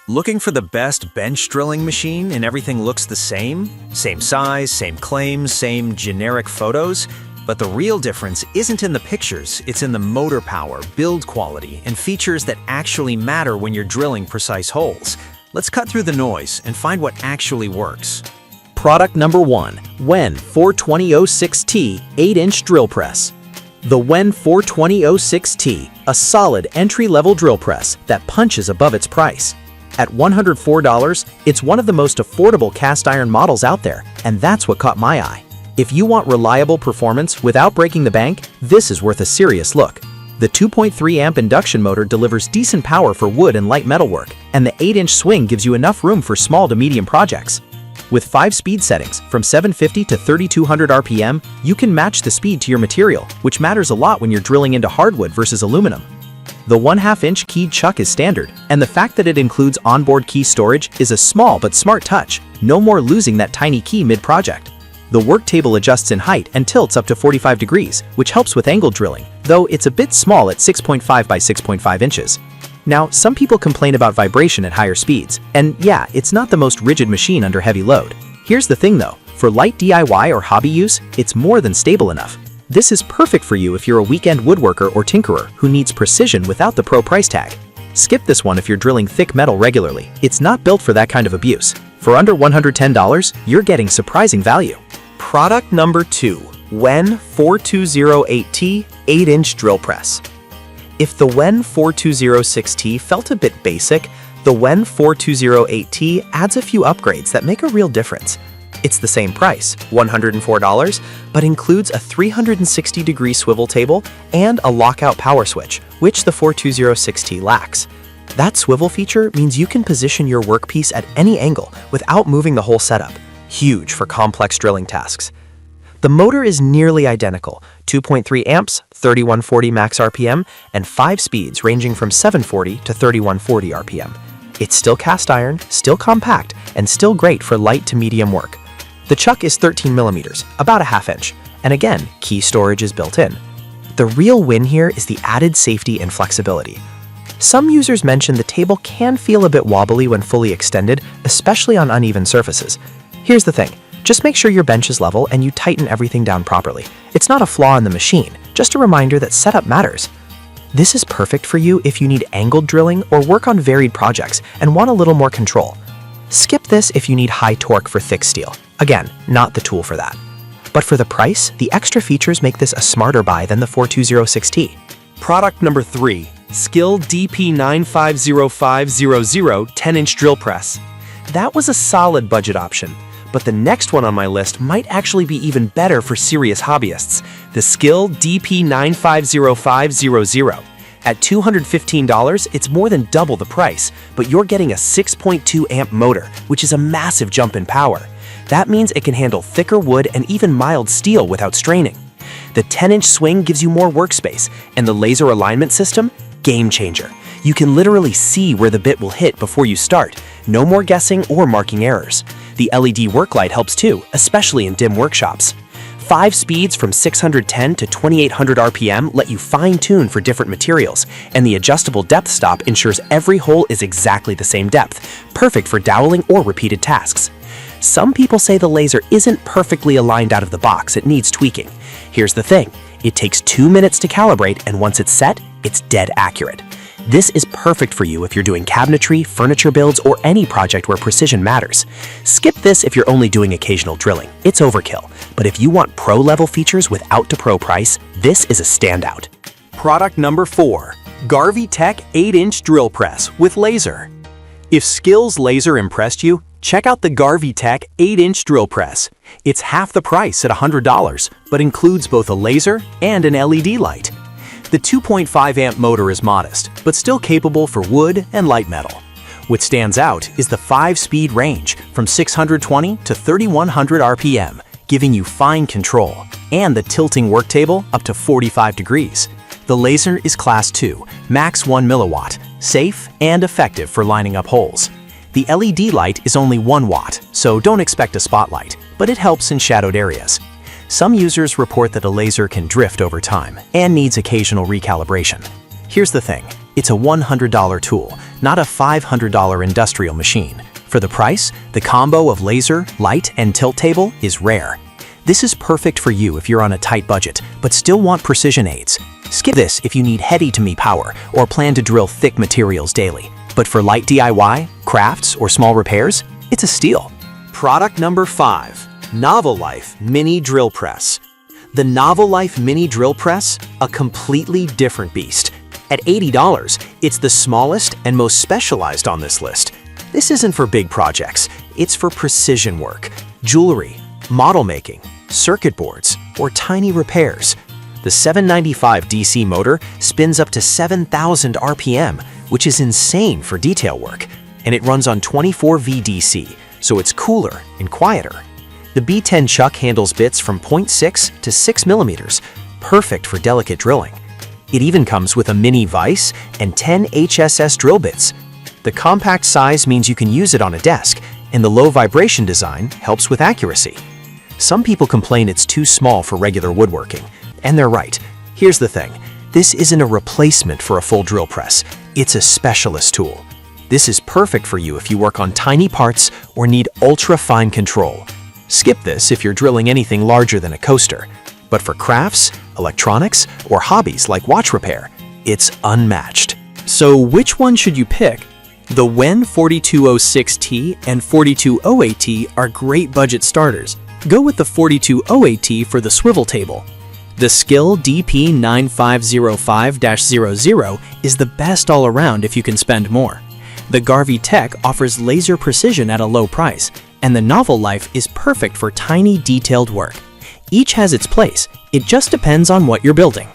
Looking for the best bench drilling machine and everything looks the same? Same size, same claims, same generic photos? But the real difference isn't in the pictures, it's in the motor power, build quality, and features that actually matter when you're drilling precise holes. Let's cut through the noise and find what actually works. Product number 1, WEN 42006T 8-inch drill press. The WEN 42006T, a solid entry-level drill press that punches above its price. At $104, it's one of the most affordable cast iron models out there, and that's what caught my eye. If you want reliable performance without breaking the bank, this is worth a serious look. The 2.3 amp induction motor delivers decent power for wood and light metal work, and the 8-inch swing gives you enough room for small to medium projects. With 5 speed settings, from 750 to 3200 RPM, you can match the speed to your material, which matters a lot when you're drilling into hardwood versus aluminum. The 1/2-inch keyed chuck is standard, and the fact that it includes onboard key storage is a small but smart touch. No more losing that tiny key mid-project. The work table adjusts in height and tilts up to 45 degrees, which helps with angle drilling, though it's a bit small at 6.5 by 6.5 inches. Now, some people complain about vibration at higher speeds, and yeah, it's not the most rigid machine under heavy load. Here's the thing though, for light DIY or hobby use, it's more than stable enough. This is perfect for you if you're a weekend woodworker or tinkerer who needs precision without the pro price tag. Skip this one if you're drilling thick metal regularly. It's not built for that kind of abuse. For under $110, you're getting surprising value. Product number 2, WEN 4208T 8-inch drill press. If the WEN 4206T felt a bit basic, the WEN 4208T adds a few upgrades that make a real difference. It's the same price, $104, but includes a 360-degree swivel table and a lockout power switch, which the 4206T lacks. That swivel feature means you can position your workpiece at any angle without moving the whole setup, huge for complex drilling tasks. The motor is nearly identical, 2.3 amps, 3140 max RPM, and 5 speeds ranging from 740 to 3140 RPM. It's still cast iron, still compact, and still great for light to medium work. The chuck is 13 millimeters, about a 1/2 inch, and again, key storage is built in. The real win here is the added safety and flexibility. Some users mention the table can feel a bit wobbly when fully extended, especially on uneven surfaces. Here's the thing, just make sure your bench is level and you tighten everything down properly. It's not a flaw in the machine, just a reminder that setup matters. This is perfect for you if you need angled drilling or work on varied projects and want a little more control. Skip this if you need high torque for thick steel. Again, not the tool for that. But for the price, the extra features make this a smarter buy than the 4206T. Product number 3, Skill DP950500 10-inch drill press. That was a solid budget option, but the next one on my list might actually be even better for serious hobbyists, the Skill DP950500. At $215, it's more than double the price, but you're getting a 6.2 amp motor, which is a massive jump in power. That means it can handle thicker wood and even mild steel without straining. The 10-inch swing gives you more workspace, and the laser alignment system? Game changer. You can literally see where the bit will hit before you start. No more guessing or marking errors. The LED work light helps too, especially in dim workshops. 5 speeds from 610 to 2800 RPM let you fine-tune for different materials, and the adjustable depth stop ensures every hole is exactly the same depth, perfect for doweling or repeated tasks. Some people say the laser isn't perfectly aligned out of the box, it needs tweaking. Here's the thing, it takes 2 minutes to calibrate, and once it's set, it's dead accurate. This is perfect for you if you're doing cabinetry, furniture builds, or any project where precision matters. Skip this if you're only doing occasional drilling. It's overkill. But if you want pro-level features without the pro price, this is a standout. Product number 4, Garvey-Tech 8-inch drill press with laser. If Skill's laser impressed you, check out the Garvey-Tech 8-inch drill press. It's half the price at $100, but includes both a laser and an LED light. The 2.5 amp motor is modest, but still capable for wood and light metal. What stands out is the 5-speed range from 620 to 3100 RPM, giving you fine control, and the tilting work table up to 45 degrees. The laser is class 2, max 1 milliwatt, safe and effective for lining up holes. The LED light is only 1 watt, so don't expect a spotlight, but it helps in shadowed areas. Some users report that a laser can drift over time and needs occasional recalibration. Here's the thing, it's a $100 tool, not a $500 industrial machine. For the price, the combo of laser, light, and tilt table is rare. This is perfect for you if you're on a tight budget, but still want precision aids. Skip this if you need heady-to-me power or plan to drill thick materials daily. But for light DIY, crafts, or small repairs, it's a steal. Product number 5. Novel Life Mini Drill Press. The Novel Life Mini Drill Press, a completely different beast. At $80, it's the smallest and most specialized on this list. This isn't for big projects, it's for precision work, jewelry, model making, circuit boards, or tiny repairs. The 795 DC motor spins up to 7,000 RPM, which is insane for detail work, and it runs on 24V DC, so it's cooler and quieter. The B10 chuck handles bits from 0.6 to 6 millimeters, perfect for delicate drilling. It even comes with a mini vise and 10 HSS drill bits. The compact size means you can use it on a desk, and the low vibration design helps with accuracy. Some people complain it's too small for regular woodworking, and they're right. Here's the thing, this isn't a replacement for a full drill press, it's a specialist tool. This is perfect for you if you work on tiny parts or need ultra-fine control. Skip this if you're drilling anything larger than a coaster. But for crafts, electronics, or hobbies like watch repair, it's unmatched. So which one should you pick? The WEN 4206T and 4208T are great budget starters. Go with the 4208T for the swivel table. The Skill DP9505-00 is the best all around if you can spend more. The Garvey Tech offers laser precision at a low price, and the Novel Life is perfect for tiny detailed work. Each has its place, it just depends on what you're building.